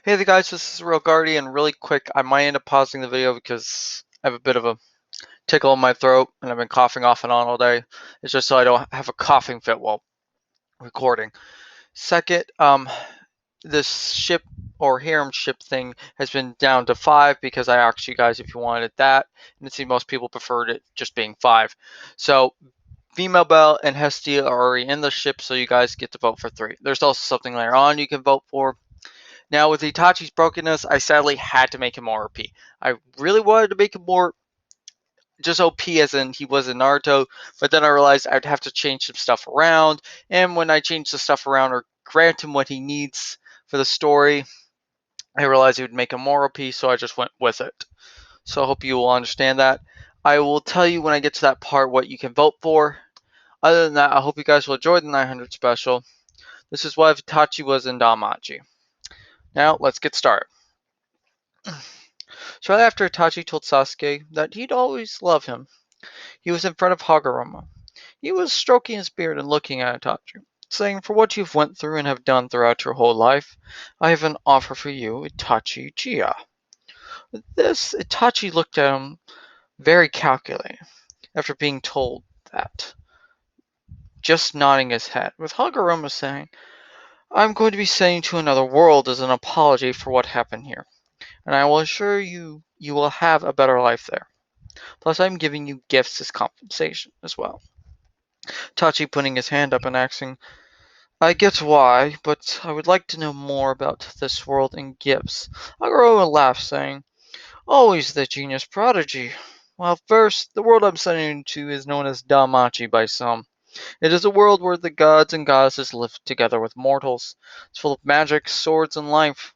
Hey there guys, this is Real Guardian. Really quick, I might end up pausing the video because I have a bit of a tickle in my throat and I've been coughing off and on all day. It's just so I don't have a coughing fit while recording. Second, this ship or harem ship thing has been down to 5 because I asked you guys if you wanted that, and it seemed most people preferred it just being 5. So Female Belle and Hestia are already in the ship, so you guys get to vote for 3. There's also something later on you can vote for. Now, with Itachi's brokenness, I sadly had to make him more OP. I really wanted to make him more just OP as in he was in Naruto, but then I realized I'd have to change some stuff around, and when I change the stuff around or grant him what he needs for the story, I realized it would make him more OP, so I just went with it. So I hope you will understand that. I will tell you when I get to that part what you can vote for. Other than that, I hope you guys will enjoy the 900 special. This is why Itachi was in danmachi. Now, let's get started. Shortly after Itachi told Sasuke that he'd always love him, he was in front of Hagoromo. He was stroking his beard and looking at Itachi, saying, "For what you've went through and have done throughout your whole life, I have an offer for you, Itachi Chia." This, Itachi looked at him very calculating, after being told that, just nodding his head, with Hagoromo saying, "I'm going to be sending you to another world as an apology for what happened here, and I will assure you you will have a better life there. Plus, I'm giving you gifts as compensation as well." Tachi putting his hand up and asking, "I get why, but I would like to know more about this world and gifts." Agoroa laughed, saying, "Always the genius prodigy. Well, first, the world I'm sending you to is known as danmachi by some. It is a world where the gods and goddesses live together with mortals. It's full of magic, swords, and life.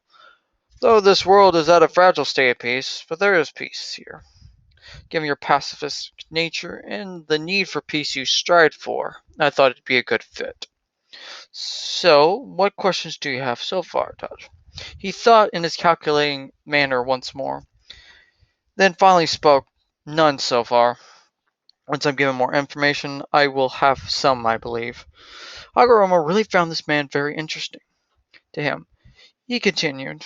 Though this world is at a fragile state of peace, but there is peace here. Given your pacifist nature and the need for peace you strive for, I thought it'd be a good fit. So, what questions do you have so far, Taj?" He thought in his calculating manner once more, then finally spoke, "None so far. Once I'm given more information, I will have some, I believe." Hagoromo really found this man very interesting. To him, he continued,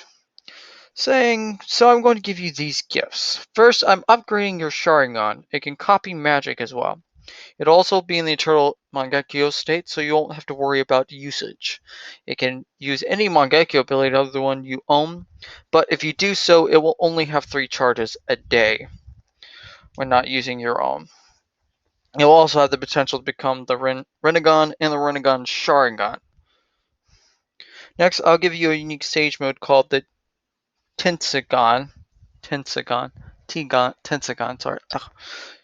saying, "So I'm going to give you these gifts. First, I'm upgrading your Sharingan. It can copy magic as well. It'll also be in the eternal Mangekyo state, so you won't have to worry about usage. It can use any Mangekyo ability other than the one you own, but if you do so, it will only have 3 charges a day when not using your own. It will also have the potential to become the Rinnegan and the Rinnegan Sharingan. Next, I'll give you a unique stage mode called the Tensagon. Tensagon. Tensagon, sorry.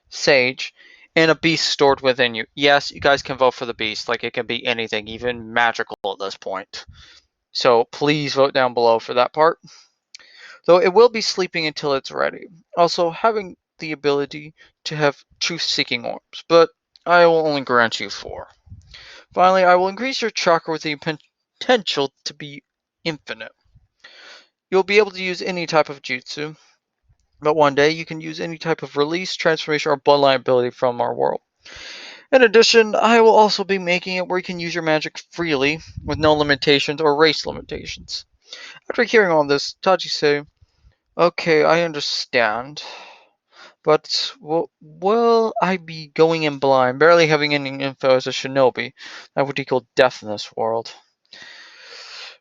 Sage, and a beast stored within you. Yes, you guys can vote for the beast. Like, it can be anything, even magical at this point. So please vote down below for that part. Though it will be sleeping until it's ready. Also, having the ability to have truth-seeking orbs, but I will only grant you 4. Finally, I will increase your chakra with the potential to be infinite. You'll be able to use any type of jutsu, but one day you can use any type of release, transformation, or bloodline ability from our world. In addition, I will also be making it where you can use your magic freely, with no limitations or race limitations." After hearing all this, Tachi said, "Okay, I understand. But will I be going in blind, barely having any info as a shinobi? That would equal death in this world."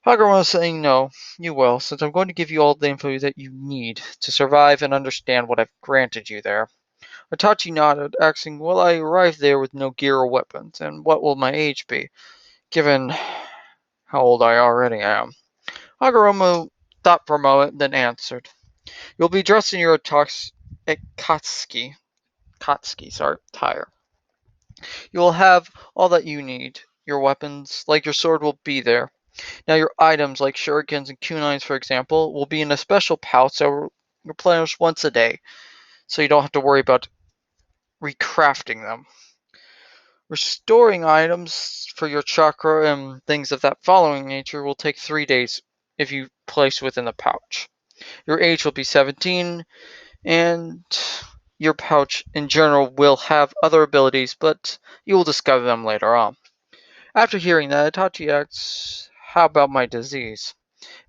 Hagoromo is saying, "No, you will, since I'm going to give you all the info that you need to survive and understand what I've granted you there." Itachi nodded, asking, "Will I arrive there with no gear or weapons, and what will my age be, given how old I already am?" Hagoromo thought for a moment, then answered, "You'll be dressed in your Akatsuki attire. You will have all that you need. Your weapons, like your sword, will be there. Now your items, like shurikens and kunais, for example, will be in a special pouch that will replenish once a day, so you don't have to worry about recrafting them. Restoring items for your chakra and things of that following nature will take 3 days if you place within the pouch. Your age will be 17, and your pouch in general will have other abilities, but you will discover them later on." After hearing that, Itachi asks, "How about my disease?"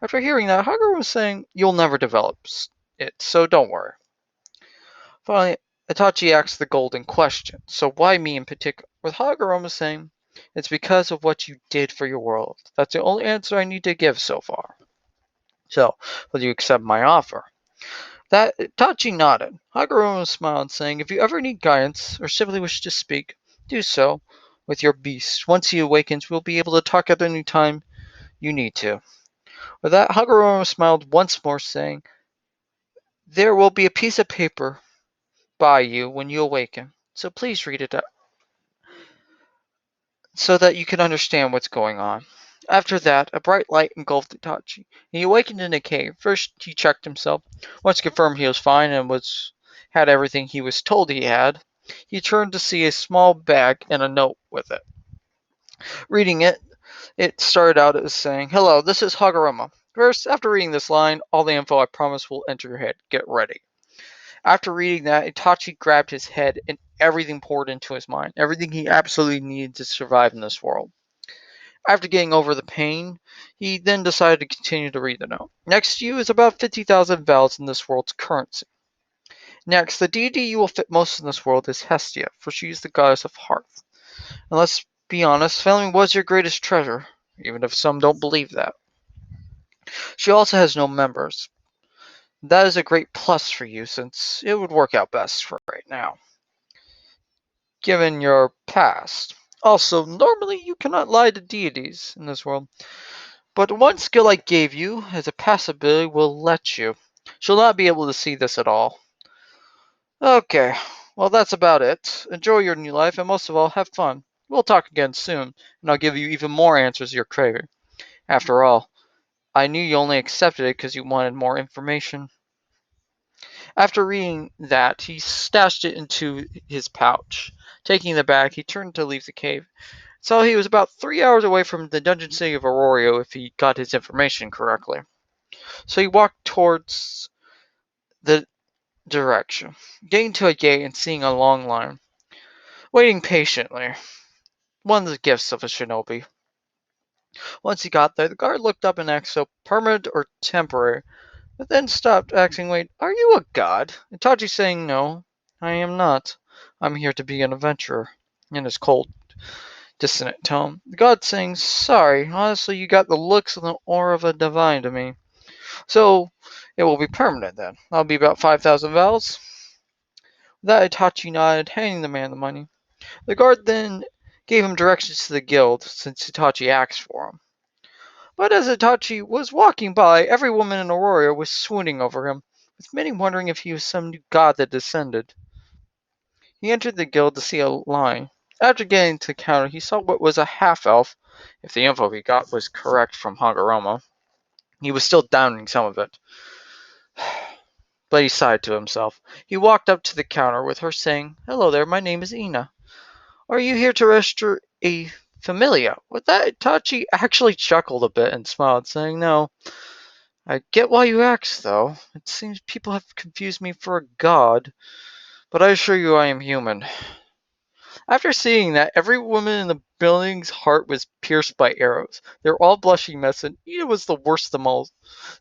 After hearing that, Haguro was saying, "You'll never develop it, so don't worry." Finally, Itachi asked the golden question, "So why me in particular?" With Haguro saying, "It's because of what you did for your world. That's the only answer I need to give so far. So, will you accept my offer?" That Itachi nodded. Haguro smiled, saying, "If you ever need guidance or simply wish to speak, do so with your beast. Once he awakens, we'll be able to talk at any time you need to." With that, Haguro smiled once more, saying, "There will be a piece of paper by you when you awaken, so please read it so that you can understand what's going on." After that, a bright light engulfed Itachi. He awakened in a cave. First, he checked himself. Once confirmed he was fine and had everything he was told he had, he turned to see a small bag and a note with it. Reading it, it started out as saying, "Hello, this is Haguruma. First, after reading this line, all the info I promise will enter your head. Get ready." After reading that, Itachi grabbed his head and everything poured into his mind. Everything he absolutely needed to survive in this world. After getting over the pain, he then decided to continue to read the note. "Next to you is about 50,000 vowels in this world's currency. Next, the deity you will fit most in this world is Hestia, for she is the goddess of hearth. And let's be honest, family was your greatest treasure, even if some don't believe that. She also has no members. That is a great plus for you, since it would work out best for right now, given your past. Also, normally you cannot lie to deities in this world, but one skill I gave you as a passive ability will let you. She'll not be able to see this at all. Okay, well that's about it. Enjoy your new life, and most of all, have fun. We'll talk again soon, and I'll give you even more answers you're craving. After all, I knew you only accepted it because you wanted more information." After reading that, he stashed it into his pouch. Taking the bag, he turned to leave the cave. So he was about 3 hours away from the dungeon city of Orario if he got his information correctly. So he walked towards the direction, getting to a gate and seeing a long line, waiting patiently. One of the gifts of a shinobi. Once he got there, the guard looked up and asked, "So permanent or temporary?" But then stopped, asking, "Wait, are you a god?" Itachi saying, "No, I am not. I'm here to be an adventurer," in his cold, dissonant tone. The god saying, "Sorry, honestly, you got the looks and the aura of a divine to me. So, it will be permanent then. That'll be about 5,000 vowels." That Itachi nodded, handing the man the money. The guard then gave him directions to the guild, since Itachi asked for them. But as Itachi was walking by, every woman in Aurora was swooning over him, with many wondering if he was some new god that descended. He entered the guild to see a line. After getting to the counter, he saw what was a half-elf, if the info he got was correct from Hagoromo. He was still doubting some of it, but he sighed to himself. He walked up to the counter with her, saying, "Hello there, my name is Ina. Are you here to register a familia?" With that, Itachi actually chuckled a bit and smiled, saying, "No. I get why you ask, though. It seems people have confused me for a god, but I assure you I am human." After seeing that, every woman in the building's heart was pierced by arrows. They were all blushing mess, and Ida was the worst of them all,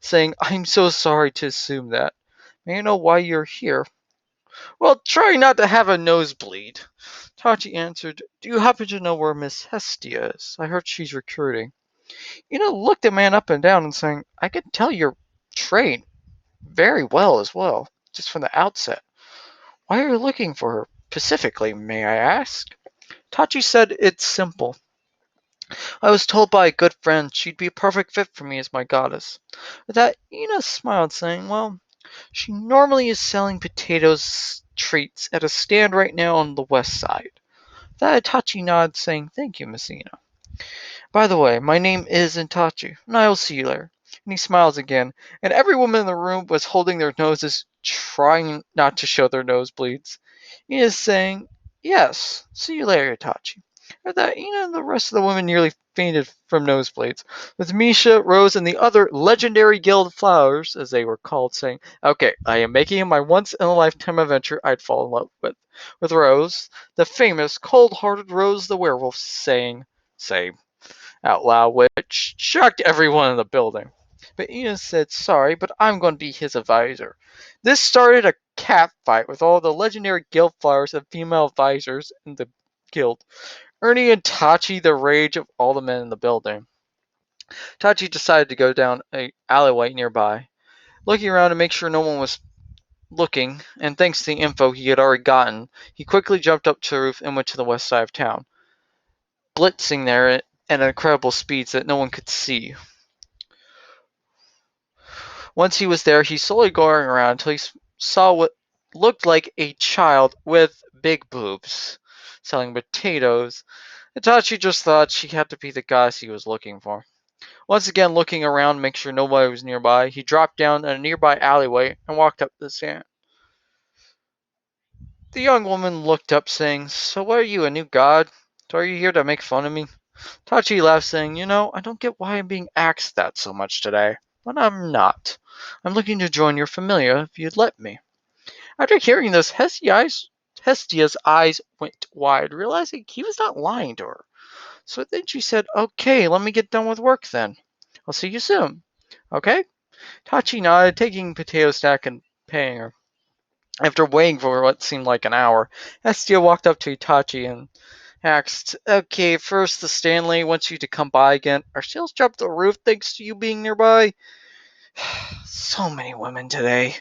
saying, "I'm so sorry to assume that. May I know why you're here?" "Well, try not to have a nosebleed." Tachi answered, "Do you happen to know where Miss Hestia is? I heard she's recruiting." Ina looked the man up and down and saying, "I can tell you're trained very well as well, just from the outset. Why are you looking for her specifically, may I ask?" Tachi said, "It's simple. I was told by a good friend she'd be a perfect fit for me as my goddess." With that, Ina smiled, saying, "Well, she normally is selling potatoes treats at a stand right now on the west side." That Itachi nodded, saying, "Thank you, Miss Ina. By the way, my name is Itachi, and I will see you later." And he smiles again, and every woman in the room was holding their noses, trying not to show their nosebleeds. He is saying, "Yes, see you later, Itachi." At that, Ina and the rest of the women nearly fainted from nosebleeds, with Misha, Rose, and the other legendary guild flowers, as they were called, saying, "Okay, I am making it my once-in-a-lifetime adventure I'd fall in love with." With Rose, the famous, cold-hearted Rose the werewolf, saying, "Same," out loud, which shocked everyone in the building. But Ina said sorry, but I'm going to be his advisor. This started a cat fight with all the legendary guild flowers and female advisors in the guild, earning Itachi the rage of all the men in the building. Itachi decided to go down a alleyway nearby, looking around to make sure no one was looking, and thanks to the info he had already gotten, he quickly jumped up to the roof and went to the west side of town, blitzing there at incredible speeds that no one could see. Once he was there, he slowly going around until he saw what looked like a child with big boobs selling potatoes. Itachi just thought she had to be the goddess he was looking for. Once again, looking around to make sure nobody was nearby, he dropped down in a nearby alleyway and walked up the stand. The young woman looked up, saying, "So what are you, a new god? So are you here to make fun of me?" Tachi laughed, saying, I don't get why I'm being asked that so much today. But I'm not. I'm looking to join your familia if you'd let me. After hearing this, Hestia's eyes went wide, realizing he was not lying to her. So then she said, "Okay, let me get done with work then. I'll see you soon." Okay? Tachi nodded, taking potato stack and paying her. After waiting for what seemed like an hour, Hestia walked up to Itachi and asked, "Okay, first, the Stanley wants you to come by again. Our sales dropped the roof thanks to you being nearby." So many women today.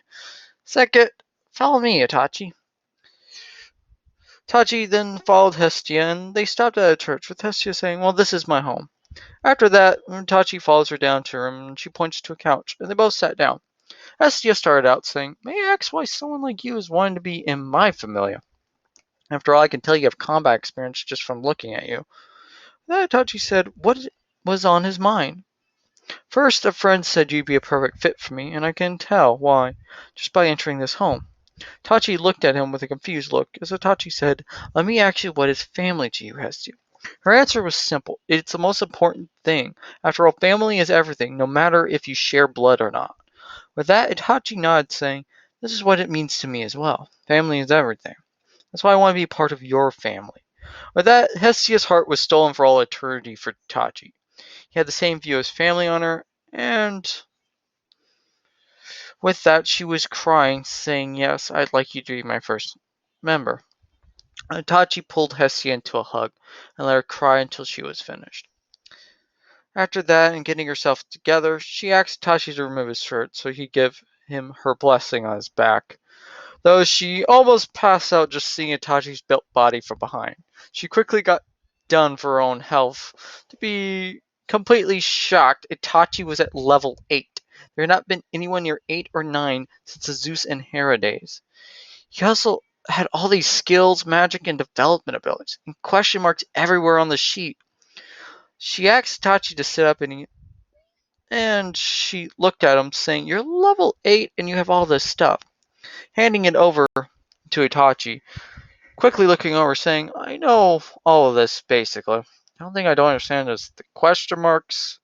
Second, follow me, Itachi. Itachi then followed Hestia, and they stopped at a church, with Hestia saying, "Well, this is my home." After that, Itachi follows her down to her room, and she points to a couch, and they both sat down. Hestia started out saying, "May I ask why someone like you is wanting to be in my familia? After all, I can tell you have combat experience just from looking at you." Then Itachi said what was on his mind. "First, a friend said you'd be a perfect fit for me, and I can tell why, just by entering this home." Tachi looked at him with a confused look, as Itachi said, "Let me ask you what is family to you, Hestia?" Her answer was simple. It's the most important thing. After all, family is everything, no matter if you share blood or not. With that, Itachi nodded, saying, "This is what it means to me as well. Family is everything. That's why I want to be part of your family." With that, Hestia's heart was stolen for all eternity for Itachi. He had the same view as family on her, and with that, she was crying, saying, "Yes, I'd like you to be my first member." Itachi pulled Hestia into a hug and let her cry until she was finished. After that, and getting herself together, she asked Itachi to remove his shirt so he'd give him her blessing on his back. Though she almost passed out just seeing Itachi's built body from behind. She quickly got done for her own health. To be completely shocked, Itachi was at level 8. There had not been anyone near 8 or 9 since the Zeus and Hera days. He also had all these skills, magic, and development abilities, and question marks everywhere on the sheet. She asked Itachi to sit up, and she looked at him, saying, "You're level 8 and you have all this stuff." Handing it over to Itachi, quickly looking over, saying, "I know all of this, basically. The only thing I don't understand is the question marks,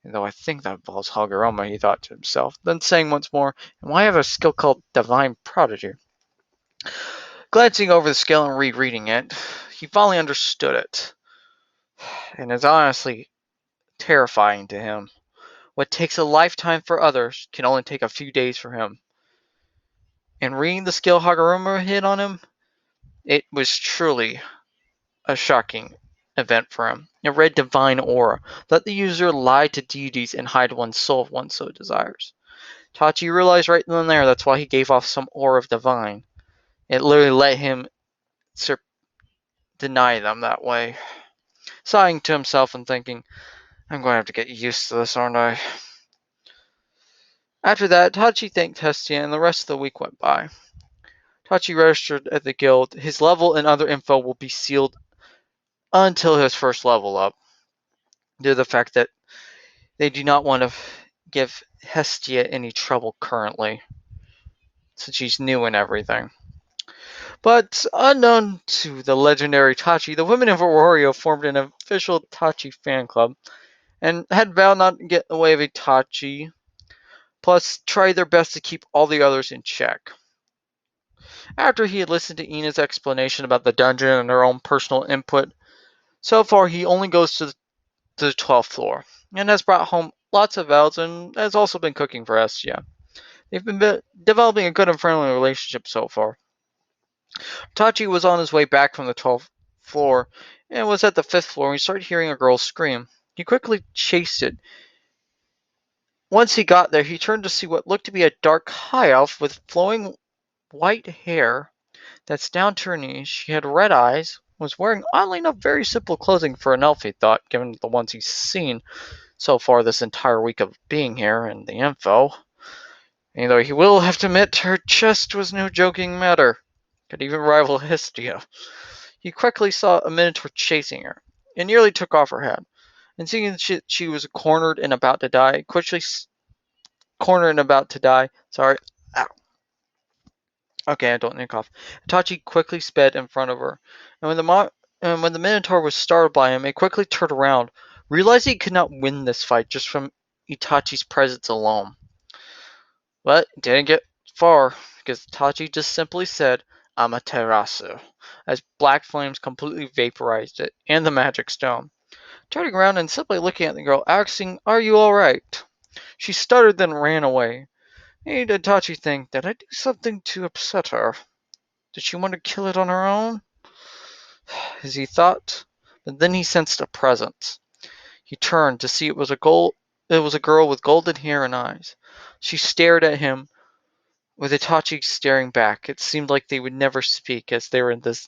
though I think that involves Hagurama," he thought to himself. Then saying once more, "And why have a skill called Divine Prodigy?" Glancing over the skill and rereading it, he finally understood it, and it's honestly terrifying to him. What takes a lifetime for others can only take a few days for him. And reading the skill Hagurama hit on him, it was truly a shocking event for him. It read Divine Aura. Let the user lie to deities and hide one's soul if one so desires. Tachi realized right then and there that's why he gave off some aura of divine. It literally let him deny them that way. Sighing to himself and thinking, "I'm going to have to get used to this, aren't I?" After that, Tachi thanked Hestia and the rest of the week went by. Tachi registered at the guild. His level and other info will be sealed until his first level up, due to the fact that they do not want to give Hestia any trouble currently, since she's new and everything. But unknown to the legendary Tachi, the women of Orario formed an official Tachi fan club and had vowed not to get in the way of Itachi, plus tried their best to keep all the others in check. After he had listened to Ina's explanation about the dungeon and her own personal input, so far he only goes to the 12th floor, and has brought home lots of vows and has also been cooking for Hestia. They've been developing a good and friendly relationship so far. Itachi was on his way back from the 12th floor and was at the 5th floor when he started hearing a girl scream. He quickly chased it. Once he got there, he turned to see what looked to be a dark high elf with flowing white hair that's down to her knees. She had red eyes, was wearing oddly enough very simple clothing for an elf, he thought, given the ones he's seen so far this entire week of being here and the info. And though he will have to admit her chest was no joking matter. Could even rival Hestia. He quickly saw a minotaur chasing her, and nearly took off her head. And seeing that she was cornered and about to die, quickly cornered and about to die. Sorry. Ow. Okay, I don't need cough. Itachi quickly sped in front of her, and when the Minotaur was startled by him, it quickly turned around, realizing he could not win this fight just from Itachi's presence alone. But it didn't get far, because Itachi just simply said, Amaterasu, as black flames completely vaporized it and the magic stone. Turning around and simply looking at the girl, asking, "Are you alright?" She stuttered, then ran away. Made Itachi think, did I do something to upset her? Did she want to kill it on her own? As he thought, but then he sensed a presence. He turned to see it was a girl with golden hair and eyes. She stared at him with Itachi staring back. It seemed like they would never speak as they were in this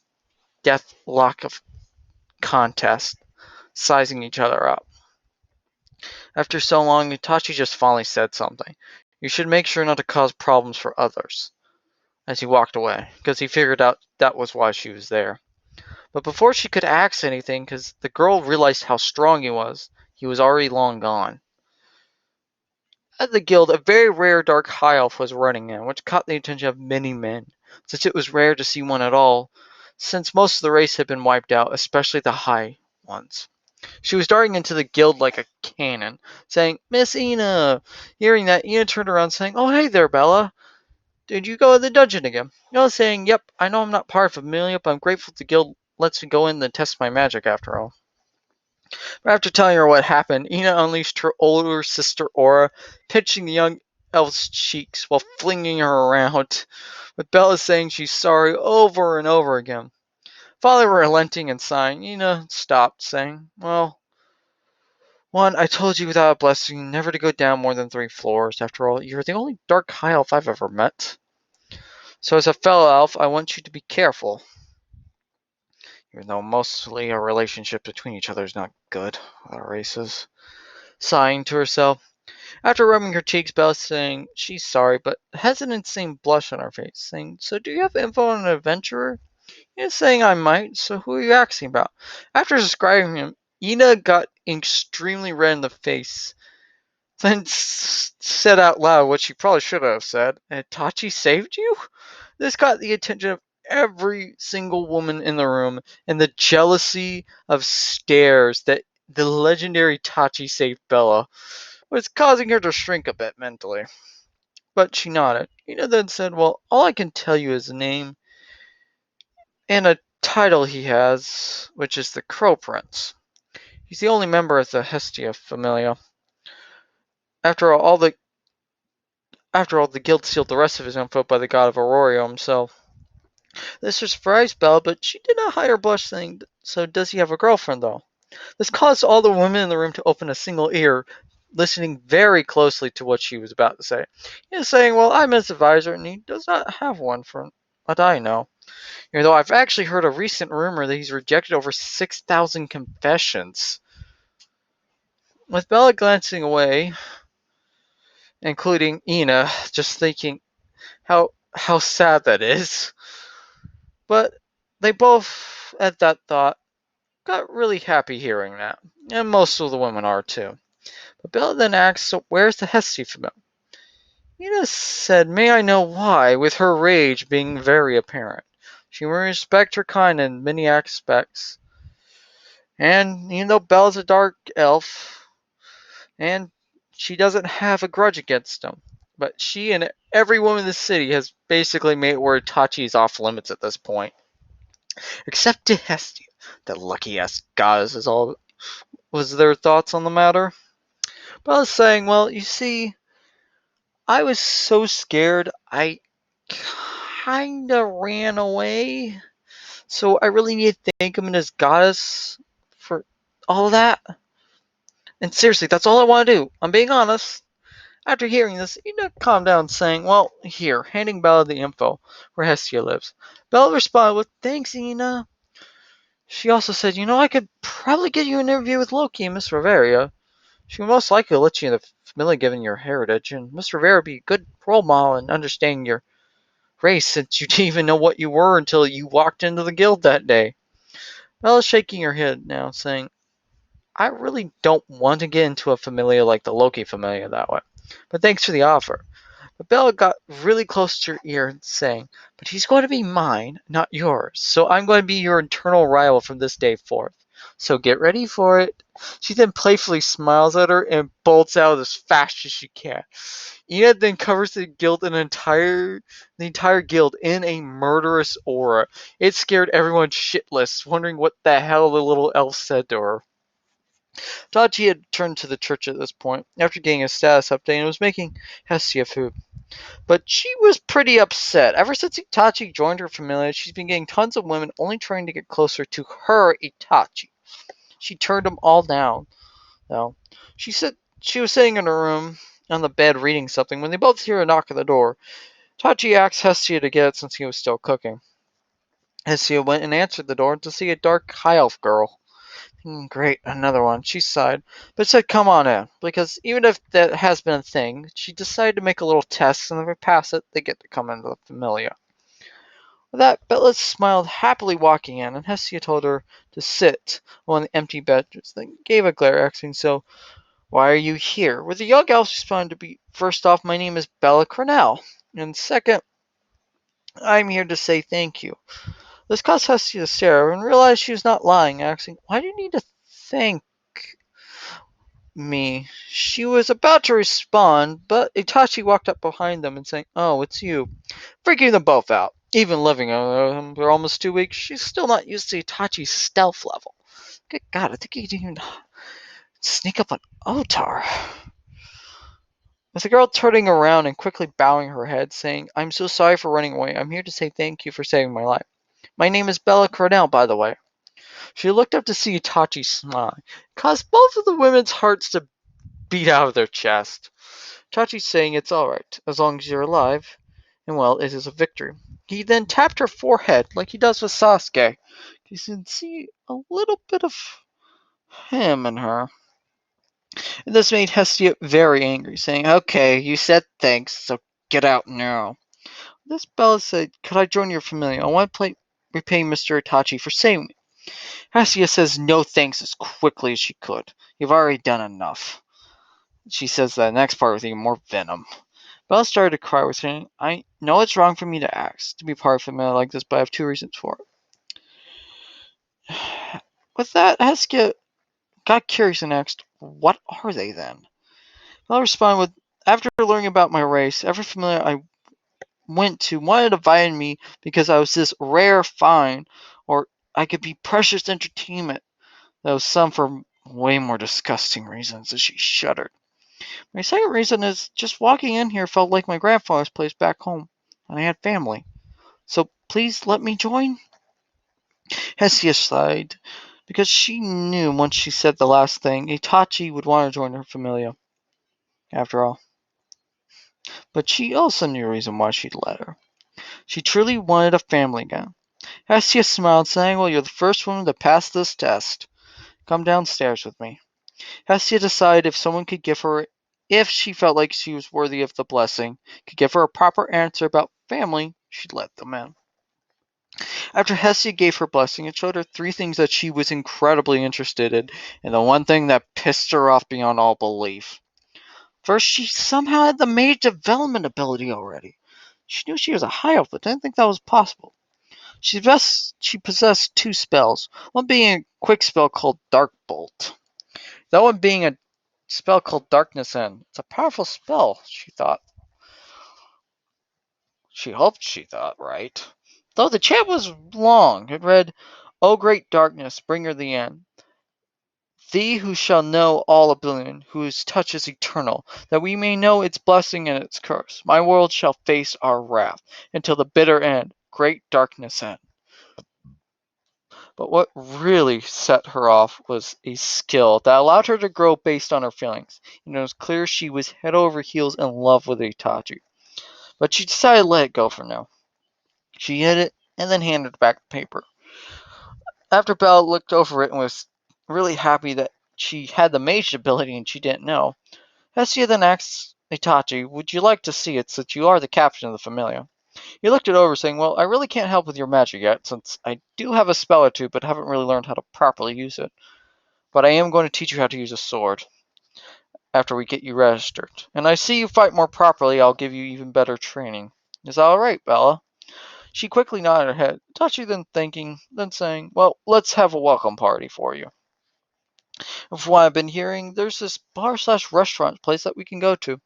death lock of contest, sizing each other up. After so long, Itachi just finally said something. You should make sure not to cause problems for others. As he walked away, because he figured out that was why she was there. But before she could ask anything, because the girl realized how strong he was already long gone. At the guild, a very rare dark high elf was running in, which caught the attention of many men, since it was rare to see one at all, since most of the race had been wiped out, especially the high ones. She was darting into the guild like a cannon, saying, Miss Ina! Hearing that, Ina turned around saying, Oh, hey there, Bella. Did you go in the dungeon again? Ina saying, Yep, I know I'm not part of Familia, but I'm grateful the guild lets me go in and test my magic after all. But after telling her what happened, Ina unleashed her older sister Aura, pinching the young elf's cheeks while flinging her around, with Bella saying she's sorry over and over again. Finally relenting and sighing, Ina stopped, saying, Well, one, I told you without a blessing never to go down more than 3 floors. After all, you're the only dark high elf I've ever met. So as a fellow elf, I want you to be careful. Even though mostly a relationship between each other is not good with our races. Sighing to herself. After rubbing her cheeks, Bella saying she's sorry, but has an insane blush on her face, saying, So do you have info on an adventurer? He's saying I might, so who are you asking about? After describing him, Ina got extremely red in the face, then said out loud what she probably should have said, Itachi saved you? This caught the attention of every single woman in the room, and the jealousy of stares that the legendary Itachi saved Bella was causing her to shrink a bit mentally. But she nodded. Ina then said, Well, all I can tell you is a name and a title he has, which is the Crow Prince. He's the only member of the Hestia familia. After all, the guild sealed the rest of his info by the god of Orario himself. This surprised Belle, but she did not hide her blush, saying, So does he have a girlfriend, though? This caused all the women in the room to open a single ear, listening very closely to what she was about to say. He is saying, Well, I'm his advisor, and he does not have one from what I know. Even though I've actually heard a recent rumor that he's rejected over 6,000 confessions. With Bella glancing away, including Ina, just thinking how sad that is. But they both, at that thought, got really happy hearing that. And most of the women are too. But Bella then asked, So where's the Hestia familiar? Ina said, May I know why, with her rage being very apparent. She will respect her kind in many aspects. And even though Bella's a dark elf, and she doesn't have a grudge against him, but she and every woman in the city has basically made it where Itachi is off limits at this point. Except to Hestia, the lucky ass goddess is all was their thoughts on the matter. Bella's saying, well, you see, I was so scared, I kinda ran away. So I really need to thank him and his goddess for all of that. And seriously, that's all I want to do. I'm being honest. After hearing this, Ina calmed down, saying, well, here, handing Bella the info where Hestia lives. Bella responded with, thanks, Ina. She also said, I could probably get you an interview with Loki and Miss Riveria. She would most likely let you in the familia given your heritage, and Miss Rivera would be a good role model in understanding your race since you didn't even know what you were until you walked into the guild that day. Bella's shaking her head now, saying, I really don't want to get into a familia like the Loki familia that way. But thanks for the offer. But Bella got really close to her ear, saying, but he's going to be mine, not yours. So I'm going to be your eternal rival from this day forth. So get ready for it. She then playfully smiles at her and bolts out as fast as she can. Enid then covers the entire guild in a murderous aura. It scared everyone shitless, wondering what the hell the little elf said to her. Itachi had returned to the church at this point, after getting a status update, and was making Hestia food. But she was pretty upset. Ever since Itachi joined her familia, she's been getting tons of women only trying to get closer to her Itachi. She turned them all down, though. She said she was sitting in her room on the bed reading something when they both hear a knock at the door. Itachi asked Hestia to get it since he was still cooking. Hestia went and answered the door to see a dark high elf girl. Great, another one. She sighed, but said, come on in, because even if that has been a thing, she decided to make a little test, and if they pass it, they get to come into the familia. With that, Bella smiled happily walking in, and Hestia told her to sit on one of the empty benches, then gave a glare, asking, so, why are you here? Where the young elves responded to be, first off, my name is Bella Cornell, and second, I'm here to say thank you. This caused Hestia to stare and realized she was not lying, asking, why do you need to thank me? She was about to respond, but Itachi walked up behind them and saying, oh, it's you. Freaking them both out. Even living for almost 2 weeks, she's still not used to Itachi's stealth level. Good God, I think he didn't even sneak up on Otar. With the girl turning around and quickly bowing her head, saying, I'm so sorry for running away. I'm here to say thank you for saving my life. My name is Bella Cornell, by the way. She looked up to see Itachi smile. It caused both of the women's hearts to beat out of their chest. Itachi saying it's alright, as long as you're alive. And well, it is a victory. He then tapped her forehead like he does with Sasuke. You can see a little bit of him in her. And this made Hestia very angry, saying, okay, you said thanks, so get out now. This Bella said, could I join your familia? I want to repay Mr. Itachi for saving me. Hestia says no thanks as quickly as she could. You've already done enough. She says the next part with even more venom. Bella started to cry, saying, I know it's wrong for me to ask to be part of a familia like this, but I have two reasons for it. With that, Heskia got curious and asked, what are they then? Bella responded with, after learning about my race, every familia I went to wanted to invite me because I was this rare find, or I could be precious entertainment. There was some for way more disgusting reasons, as she shuddered. My second reason is just walking in here felt like my grandfather's place back home, and I had family. So please let me join? Hestia sighed, because she knew once she said the last thing, Itachi would want to join her familia, after all. But she also knew a reason why she'd let her. She truly wanted a family again. Hestia smiled, saying, well, you're the first woman to pass this test. Come downstairs with me. Hestia decided if she felt like she was worthy of the blessing, could give her a proper answer about family, she'd let them in. After Hestia gave her blessing, it showed her three things that she was incredibly interested in, and the one thing that pissed her off beyond all belief. First, she somehow had the mage development ability already. She knew she was a high elf, but didn't think that was possible. She possessed two spells, one being a quick spell called Dark Bolt, the other one being a spell called Darkness End. It's a powerful spell, she thought. She hoped she thought right. Though the chant was long, it read, O great darkness, bringer the end. Thee who shall know all oblivion, whose touch is eternal, that we may know its blessing and its curse. My world shall face our wrath, until the bitter end, great darkness end. But what really set her off was a skill that allowed her to grow based on her feelings. And it was clear she was head over heels in love with Itachi. But she decided to let it go for now. She hid it and then handed back the paper. After Belle looked over it and was really happy that she had the mage ability and she didn't know, Hestia then asked Itachi, would you like to see it since you are the captain of the familia? He looked it over, saying, well, I really can't help with your magic yet, since I do have a spell or two, but haven't really learned how to properly use it. But I am going to teach you how to use a sword after we get you registered. And I see you fight more properly, I'll give you even better training. Is that alright, Bella? She quickly nodded her head, Itachi then thinking, then saying, well, let's have a welcome party for you. And from what I've been hearing, there's this bar slash restaurant place that we can go to.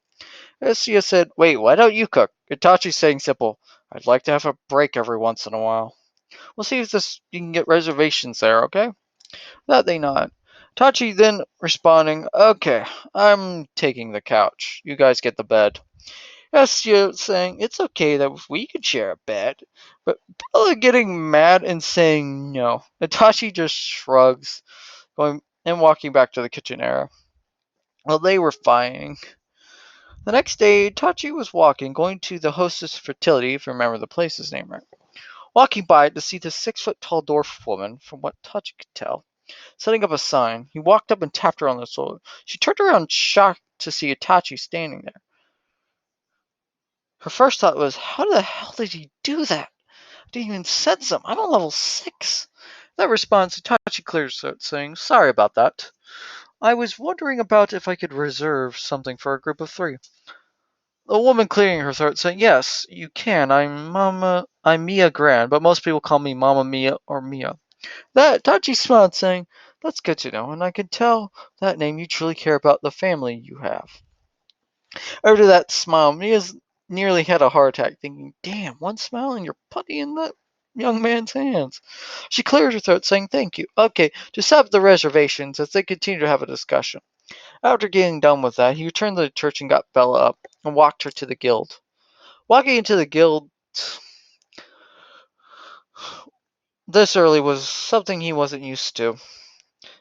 Hestia said, wait, why don't you cook? Itachi's saying simple, I'd like to have a break every once in a while. We'll see if you can get reservations there, okay? That they nod. Itachi then responding, okay, I'm taking the couch. You guys get the bed. Hestia saying, it's okay that we could share a bed. But Bella getting mad and saying no. Itachi just shrugs, going and walking back to the kitchen area. Well, they were fighting. The next day, Itachi was walking, going to the hostess fertility, if you remember the place's name right. Walking by it to see the 6 foot tall dwarf woman, from what Itachi could tell, setting up a sign. He walked up and tapped her on the shoulder. She turned around shocked to see Itachi standing there. Her first thought was, how the hell did he do that? I didn't even sense him. I'm on level 6. That response, Itachi cleared his throat, saying, sorry about that. I was wondering about if I could reserve something for a group of 3. The woman clearing her throat, saying, yes, you can. I'm Mia Grand, but most people call me Mama Mia or Mia. That Itachi smiled, saying, that's good to know, and I can tell that name you truly care about the family you have. After that smile, Mia's nearly had a heart attack, thinking, damn, one smile and you're putty in that young man's hands. She cleared her throat, saying, thank you. Okay, to set up the reservations as they continue to have a discussion. After getting done with that, he returned to the church and got Bella up and walked her to the guild. Walking into the guild this early was something he wasn't used to.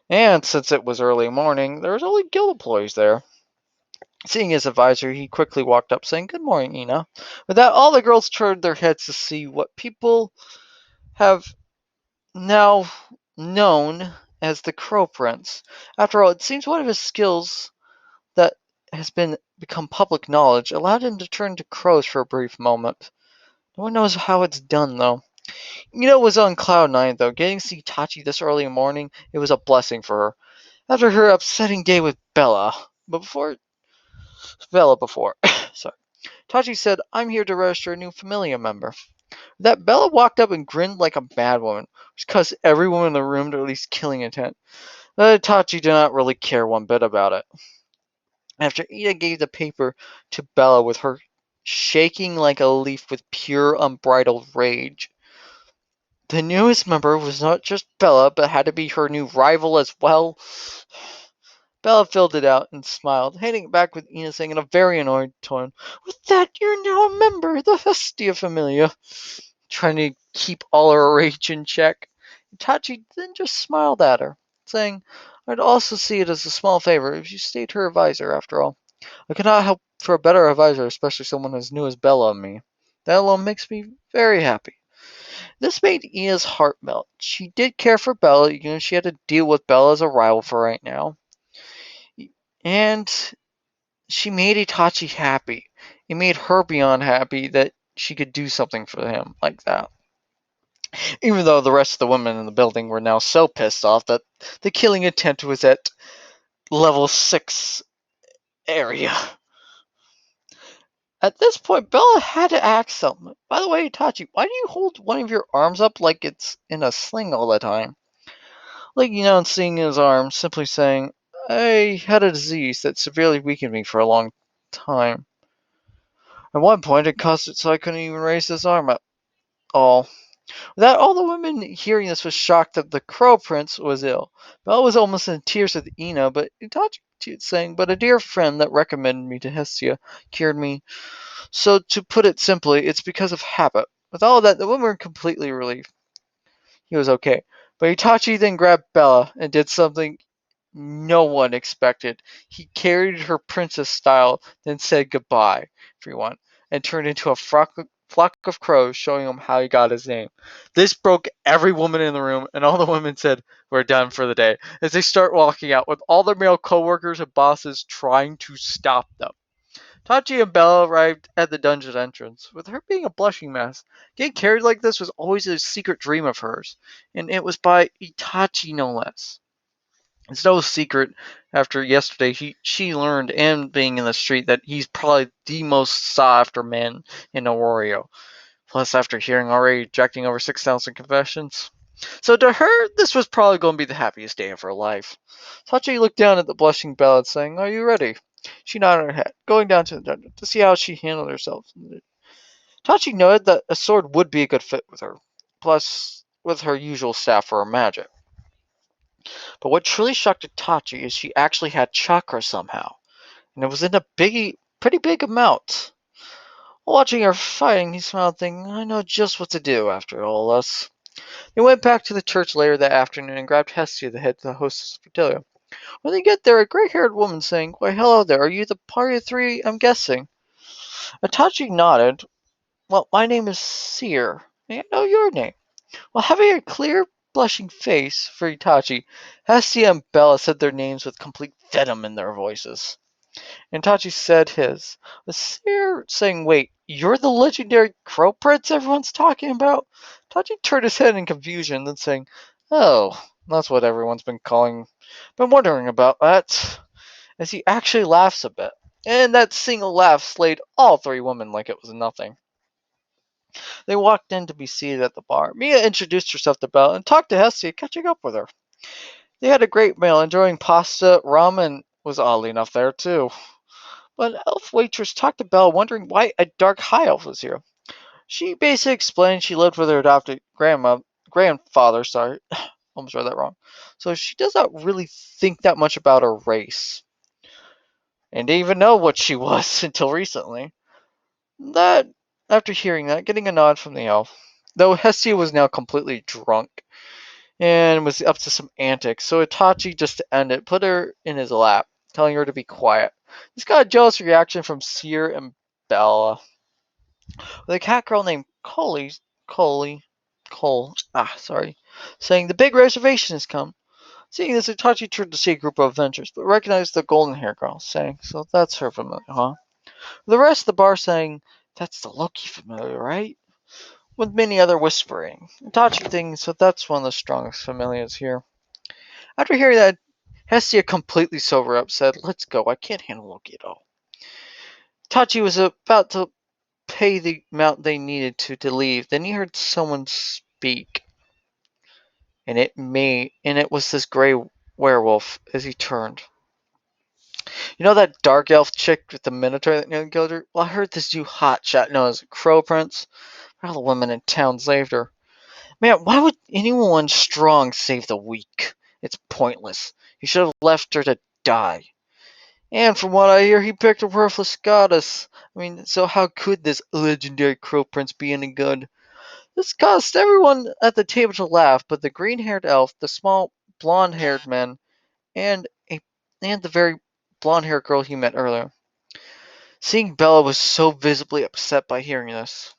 And since it was early morning, there was only guild employees there. Seeing his advisor, he quickly walked up, saying, good morning, Ina. With that, all the girls turned their heads to see what people have now known as the Crow Prince. After all, it seems one of his skills that has become public knowledge allowed him to turn to crows for a brief moment. No one knows how it's done, though. Ina was on cloud 9, though. Getting to see Tachi this early in the morning, it was a blessing for her. After her upsetting day with Bella, before, sorry. Tachi said, I'm here to register a new familia member. That Bella walked up and grinned like a bad woman, which caused everyone in the room to at least killing intent. Tachi did not really care one bit about it. After Ida gave the paper to Bella with her shaking like a leaf with pure unbridled rage, the newest member was not just Bella, but had to be her new rival as well. Bella filled it out and smiled, handing it back with Ina saying in a very annoyed tone, with that, you're now a member of the Hestia familia. Trying to keep all her rage in check. Itachi then just smiled at her, saying, I'd also see it as a small favor if you stayed her advisor after all. I cannot help for a better advisor, especially someone as new as Bella and me. That alone makes me very happy. This made Ina's heart melt. She did care for Bella, she had to deal with Bella as a rival for right now. And she made Itachi happy. It made her beyond happy that she could do something for him like that. Even though the rest of the women in the building were now so pissed off that the killing attempt was at level 6 area. At this point, Bella had to ask something. By the way, Itachi, why do you hold one of your arms up like it's in a sling all the time? Looking down and seeing his arm, simply saying, I had a disease that severely weakened me for a long time. At one point, it caused it so I couldn't even raise his arm at all. That all the women hearing this was shocked that the Crow Prince was ill. Bella was almost in tears with Ina, but Itachi saying, "But a dear friend that recommended me to Hestia cured me. So to put it simply, it's because of habit." With all of that, the women were completely relieved. He was okay. But Itachi then grabbed Bella and did something no one expected. He carried her princess style, then said goodbye, everyone, and turned into a flock of crows, showing him how he got his name. This broke every woman in the room, and all the women said, "We're done for the day," as they start walking out, with all their male coworkers and bosses trying to stop them. Tachi and Bella arrived at the dungeon entrance, with her being a blushing mess. Getting carried like this was always a secret dream of hers, and it was by Itachi no less. It's no secret after yesterday she learned and being in the street that he's probably the most sought after man in Orario. Plus after hearing already rejecting over 6,000 confessions. So to her, this was probably going to be the happiest day of her life. Tachi looked down at the blushing Bella, saying, "Are you ready?" She nodded her head, going down to the dungeon to see how she handled herself. Tachi noted that a sword would be a good fit with her, plus with her usual staff for her magic. But what truly shocked Itachi is she actually had chakra somehow, and it was in a pretty big amount. Watching her fighting, he smiled, thinking, "I know just what to do after all this." They went back to the church later that afternoon and grabbed Hestia, the head of the hostess of Fertilia. When they get there, a gray-haired woman saying, "Why, hello there. Are you the party of three, I'm guessing?" Itachi nodded. "Well, my name is Seer. May I know your name?" While having a clear, blushing face for Itachi, Hestia and Bella said their names with complete venom in their voices. And Itachi said his. Was Seer saying, "Wait, you're the legendary Crow Prince everyone's talking about?" Itachi turned his head in confusion, then saying, "Oh, that's what everyone's been wondering about that," as he actually laughs a bit. And that single laugh slayed all three women like it was nothing. They walked in to be seated at the bar. Mia introduced herself to Bella and talked to Hestia, catching up with her. They had a great meal, enjoying pasta. Ramen was oddly enough there too. But an elf waitress talked to Bella, wondering why a dark high elf was here. She basically explained she lived with her adopted grandfather. Sorry, almost read that wrong. So she does not really think that much about her race, and didn't even know what she was until recently. That, after hearing that, getting a nod from the elf. Though Hestia was now completely drunk and was up to some antics, so Itachi, just to end it, put her in his lap, telling her to be quiet. This got a jealous reaction from Seer and Bella. With a cat girl named Coley, sorry, saying the big reservation has come. Seeing this, Itachi turned to see a group of adventurers, but recognized the golden hair girl, saying, "So that's her familiar, huh?" The rest of the bar saying, "That's the Loki familiar, right?" With many other whispering. Itachi thinking, "So that's one of the strongest familiars here." After hearing that, Hestia, completely sober up, said, "Let's go. I can't handle Loki at all." Itachi was about to pay the amount they needed to leave. Then he heard someone speak, and it was this gray werewolf as he turned. "You know that dark elf chick with the minotaur that nearly killed her? Well, I heard this new hot shot known as Crow Prince. All the women in town saved her. Man, why would anyone strong save the weak? It's pointless. You should have left her to die. And from what I hear, he picked a worthless goddess. I mean, so how could this legendary Crow Prince be any good?" This caused everyone at the table to laugh, but the green-haired elf, the small blonde-haired man, and a and the very blonde-haired girl he met earlier. Seeing Bella was so visibly upset by hearing this.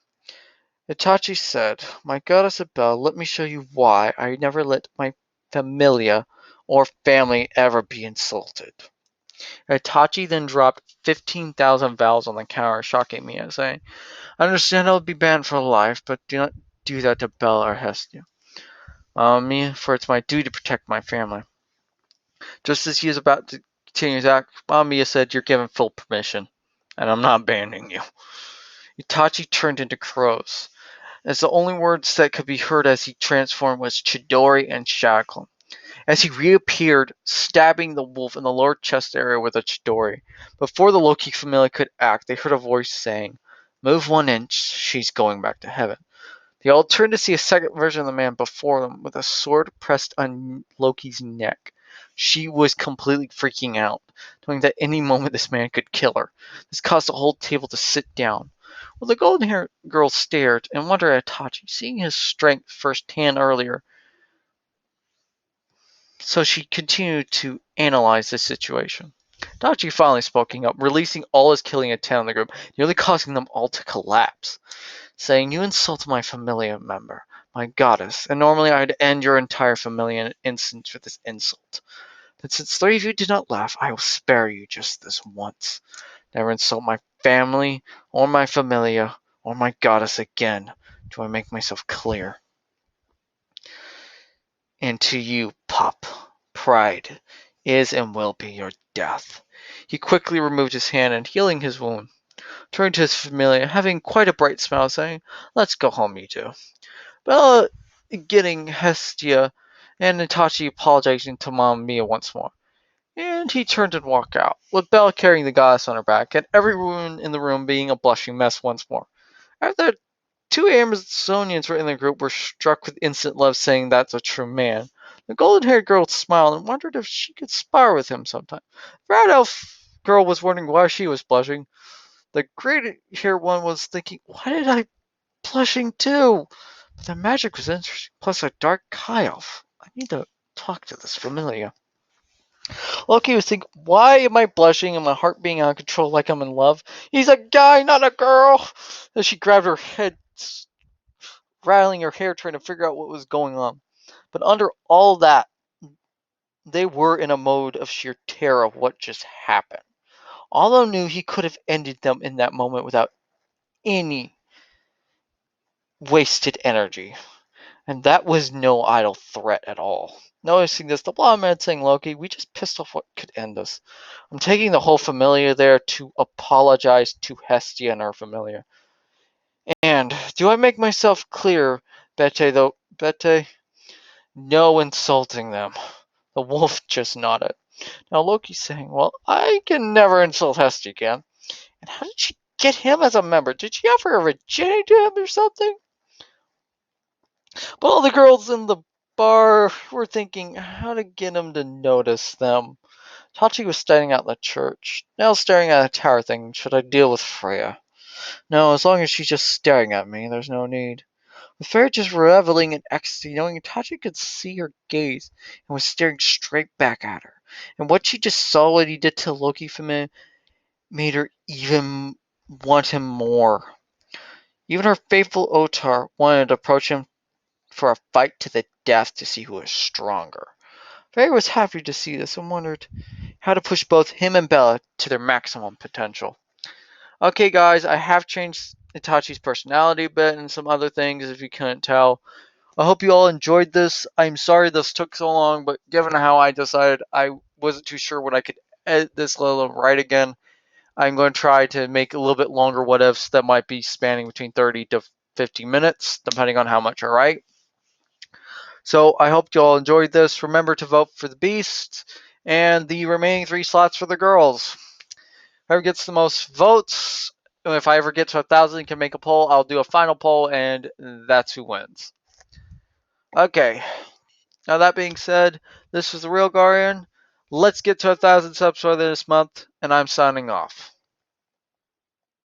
Itachi said, "My goddess of Bella, let me show you why I never let my familia or family ever be insulted." Itachi then dropped 15,000 vowels on the counter, shocking me and saying, "I understand I will be banned for life, but do not do that to Bella or Hestia. Me, for it's my duty to protect my family." Just as he was about to continue his act, Mamiya said, "You're given full permission, and I'm not banning you." Itachi turned into crows, as the only words that could be heard as he transformed was Chidori and Shackle. As he reappeared, stabbing the wolf in the lower chest area with a Chidori. Before the Loki familia could act, they heard a voice saying, "Move 1 inch, she's going back to heaven." They all turned to see a second version of the man before them with a sword pressed on Loki's neck. She was completely freaking out, knowing that any moment this man could kill her. This caused the whole table to sit down. Well, the golden haired girl stared and wondered at Itachi, seeing his strength firsthand earlier. So she continued to analyze the situation. Itachi finally spoking up, releasing all his killing intent on the group, nearly causing them all to collapse, saying, "You insulted my familia member, my goddess, and normally I'd end your entire familia in an instant for this insult. But since three of you did not laugh, I will spare you just this once. Never insult my family, or my familia, or my goddess again. Do I make myself clear? And to you, pup, pride is and will be your death." He quickly removed his hand and healing his wound, turned to his familia, having quite a bright smile, saying, "Let's go home, you two." Bella getting Hestia and Itachi apologizing to Mamma Mia once more. And he turned and walked out, with Bella carrying the goddess on her back, and everyone in the room being a blushing mess once more. After two Amazonians were in the group were struck with instant love, saying that's a true man. The golden-haired girl smiled and wondered if she could spar with him sometime. The red elf girl was wondering why she was blushing. The gray-haired one was thinking, why did I blushing too? But the magic was interesting, plus a dark high elf. I need to talk to this familiar. Loki was thinking, why am I blushing and my heart being out of control like I'm in love? He's a guy, not a girl! As she grabbed her head, rattling her hair, trying to figure out what was going on. But under all that, they were in a mode of sheer terror of what just happened. Although knew he could have ended them in that moment without any wasted energy. And that was no idle threat at all. Noticing this, the blonde man saying, "Loki, we just pissed off what could end us. I'm taking the whole familia there to apologize to Hestia and her familia. And do I make myself clear, Bete, though? Bete? No insulting them." The wolf just nodded. Now Loki's saying, "Well, I can never insult Hestia again. And how did she get him as a member? Did she offer a virginity to him or something?" But all the girls in the bar were thinking how to get him to notice them. Tachi was standing out in the church, now staring at a tower thinking, should I deal with Freya? No, as long as she's just staring at me, there's no need. With Freya just reveling in ecstasy, knowing Tachi could see her gaze and was staring straight back at her. And what she just saw what he did to Loki for me made her even want him more. Even her faithful Otar wanted to approach him for a fight to the death to see who was stronger. Freya was happy to see this and wondered how to push both him and Bella to their maximum potential. Okay, guys, I have changed Itachi's personality a bit and some other things if you couldn't tell. I hope you all enjoyed this. I'm sorry this took so long, but given how I decided I wasn't too sure when I could edit this little right again, I'm going to try to make a little bit longer what ifs that might be spanning between 30 to 50 minutes, depending on how much I write. So I hope you all enjoyed this. Remember to vote for the Beast and the remaining 3 slots for the girls. Whoever gets the most votes, if I ever get to 1,000, can make a poll. I'll do a final poll, and that's who wins. Okay. Now that being said, this was the Real Guardian. Let's get to 1,000 subs for this month, and I'm signing off.